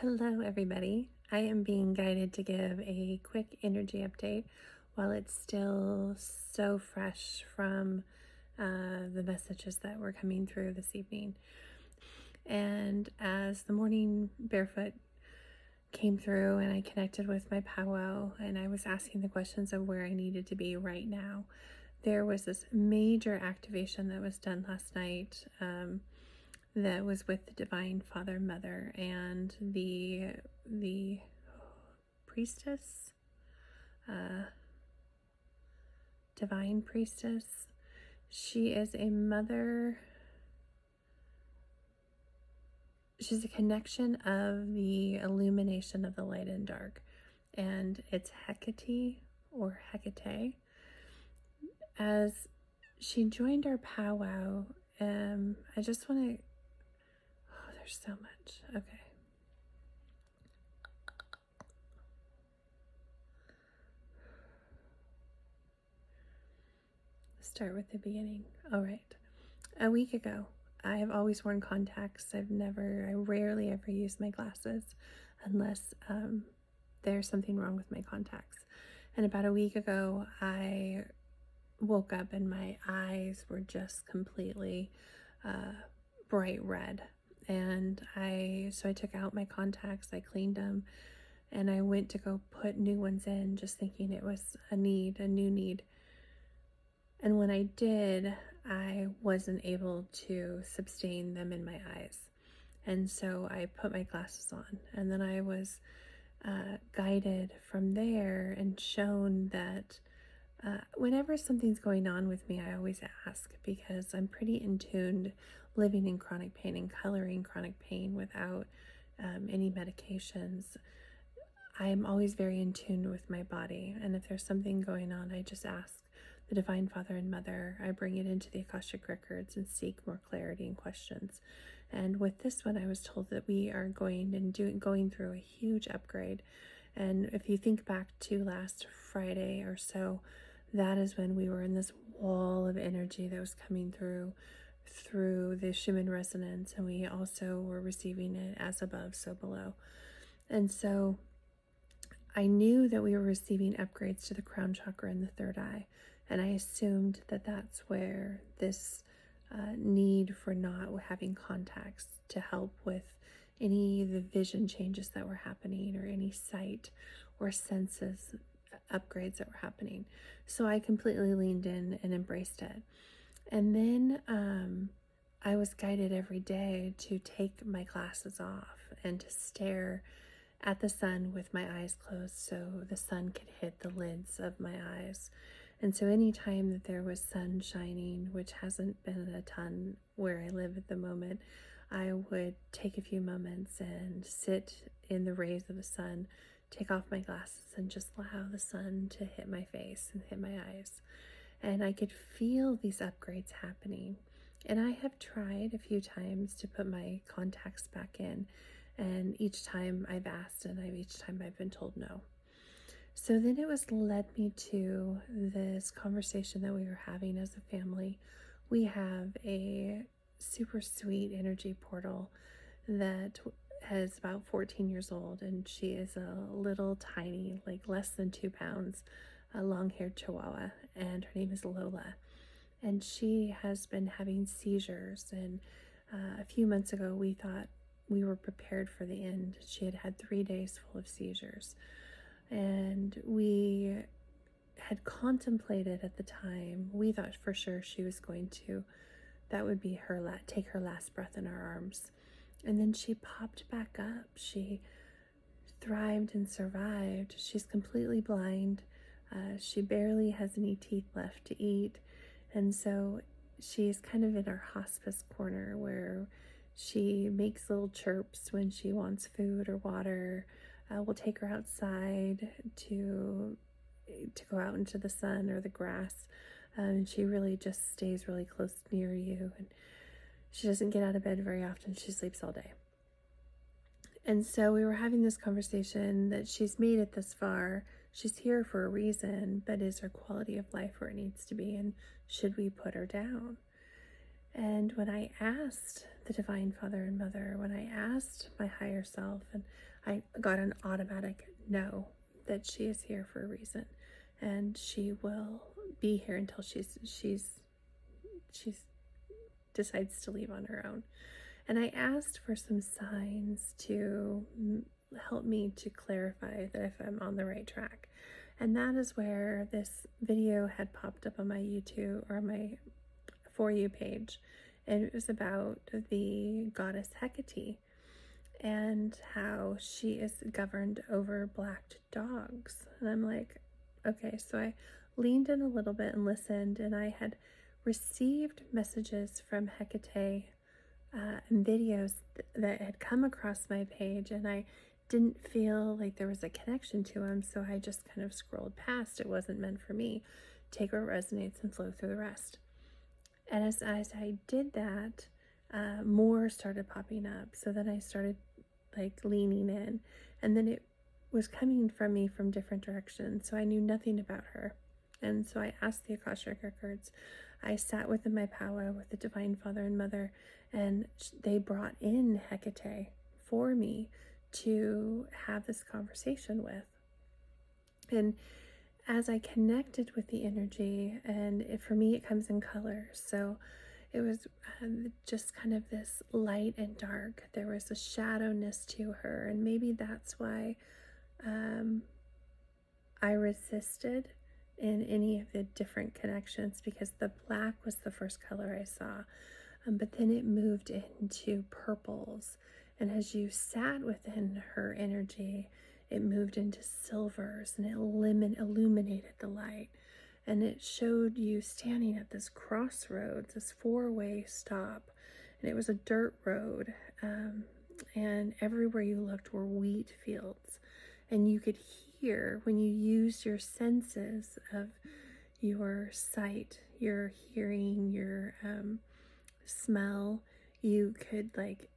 Hello, everybody. I am being guided to give a quick energy update while it's still so fresh from the messages that were coming through this evening. And as the morning barefoot came through and I connected with my powwow and I was asking the questions of where I needed to be right now, there was this major activation that was done last night. That was with the Divine Father Mother and the priestess, divine priestess. She is a mother. She's a connection of the illumination of the light and dark, and it's Hecate or Hecate. As she joined our powwow, I just want to. Oh, there's so much. Okay. Start with the beginning. All right. A week ago, I have always worn contacts. I rarely ever use my glasses unless there's something wrong with my contacts. And about a week ago, I woke up and my eyes were just completely bright red. And so I took out my contacts, I cleaned them, and I went to go put new ones in, just thinking it was a new need. And when I did, I wasn't able to sustain them in my eyes. And so I put my glasses on, and then I was guided from there and shown that whenever something's going on with me, I always ask, because I'm pretty in tuned living in chronic pain and coloring chronic pain without any medications. I'm always very in tune with my body, and if there's something going on, I just ask the Divine Father and Mother. I bring it into the Akashic Records and seek more clarity and questions. And with this one, I was told that we are going through a huge upgrade. And if you think back to last Friday or so, that is when we were in this wall of energy that was coming through the Schumann resonance, and we also were receiving it as above, so below. And so I knew that we were receiving upgrades to the crown chakra and the third eye, and I assumed that that's where this need for not having contacts to help with any of the vision changes that were happening or any sight or senses upgrades that were happening. So I completely leaned in and embraced it. And then I was guided every day to take my glasses off and to stare at the sun with my eyes closed so the sun could hit the lids of my eyes. And so anytime that there was sun shining, which hasn't been a ton where I live at the moment, I would take a few moments and sit in the rays of the sun, take off my glasses, and just allow the sun to hit my face and hit my eyes. And I could feel these upgrades happening. And I have tried a few times to put my contacts back in, and each time I've asked, and each time I've been told no. So then it led me to this conversation that we were having as a family. We have a super sweet energy portal that is about 14 years old, and she is a little tiny, like less than 2 pounds, a long-haired chihuahua, and her name is Lola. And she has been having seizures, and a few months ago we thought we were prepared for the end. She had had 3 days full of seizures, and we had contemplated at the time, we thought for sure she was going to, that would be her take her last breath in our arms. And then she popped back up. She thrived and survived. She's completely blind. She barely has any teeth left to eat. And so she's kind of in our hospice corner where she makes little chirps when she wants food or water. We'll take her outside to go out into the sun or the grass. And she really just stays really close near you. And she doesn't get out of bed very often. She sleeps all day. And so we were having this conversation that she's made it this far. She's here for a reason, but is her quality of life where it needs to be? And should we put her down? And when I asked the Divine Father and Mother, when I asked my higher self, and I got an automatic no, that she is here for a reason, and she will be here until she's decides to leave on her own. And I asked for some signs to help me to clarify that if I'm on the right track. And that is where this video had popped up on my YouTube or my For You page. And it was about the goddess Hecate and how she is governed over black dogs. And I'm like, okay, so I leaned in a little bit and listened, and I had received messages from Hecate and videos that had come across my page, and I didn't feel like there was a connection to them, so I just kind of scrolled past. It wasn't meant for me. Take what resonates and flow through the rest. And as I did that, more started popping up. So then I started like leaning in, and then it was coming from me from different directions. So I knew nothing about her. And so I asked the Akashic Records. I sat within my power with the Divine Father and Mother, and they brought in Hecate for me to have this conversation with. And as I connected with the energy, and for me it comes in colors, so it was just kind of this light and dark. There was a shadowness to her, and maybe that's why I resisted in any of the different connections, because the black was the first color I saw, but then it moved into purples, and as you sat within her energy, it moved into silvers, and it illuminated the light, and it showed you standing at this crossroads, this four-way stop, and it was a dirt road, and everywhere you looked were wheat fields, and you could hear, when you used your senses of your sight, your hearing, your smell, you could like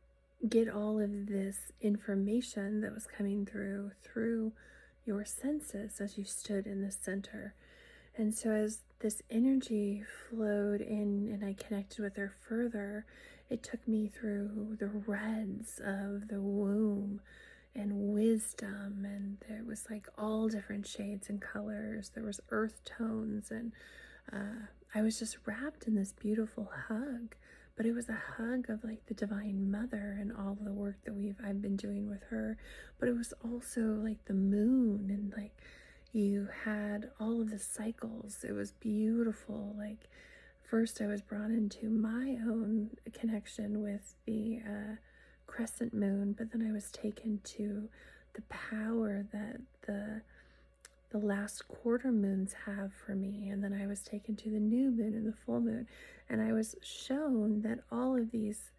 get all of this information that was coming through your senses as you stood in the center. And so as this energy flowed in and I connected with her further, it took me through the reds of the womb and wisdom, and there was like all different shades and colors. There was earth tones, and I was just wrapped in this beautiful hug. But it was a hug of like the Divine Mother and all the work that I've been doing with her. But it was also like the moon, and like you had all of the cycles. It was beautiful. Like first I was brought into my own connection with the crescent moon, but then I was taken to the power that the last quarter moons have for me, and then I was taken to the new moon and the full moon, and I was shown that all of these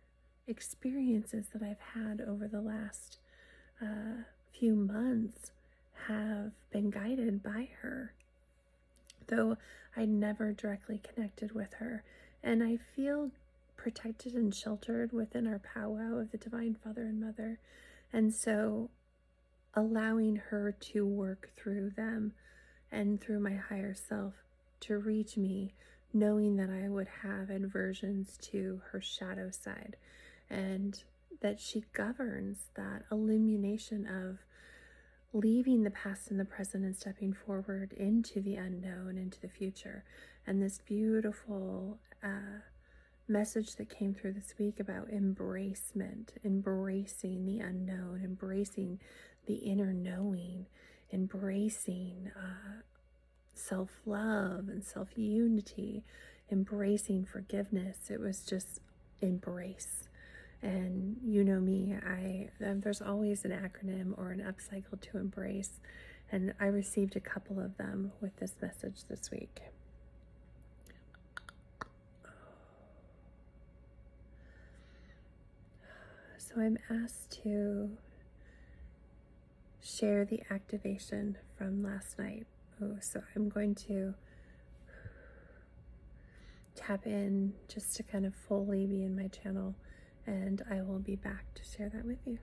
experiences that I've had over the last few months have been guided by her, though I never directly connected with her. And I feel protected and sheltered within our powwow of the Divine Father and Mother, and so allowing her to work through them and through my higher self to reach me, knowing that I would have aversions to her shadow side, and that she governs that illumination of leaving the past and the present and stepping forward into the unknown, into the future. And this beautiful message that came through this week about embracement, embracing the unknown, embracing the inner knowing, embracing self-love and self-unity, embracing forgiveness. It was just embrace. And you know me, there's always an acronym or an upcycle to embrace, and I received a couple of them with this message this week. So I'm asked to share the activation from last night. So I'm going to tap in just to kind of fully be in my channel, and I will be back to share that with you.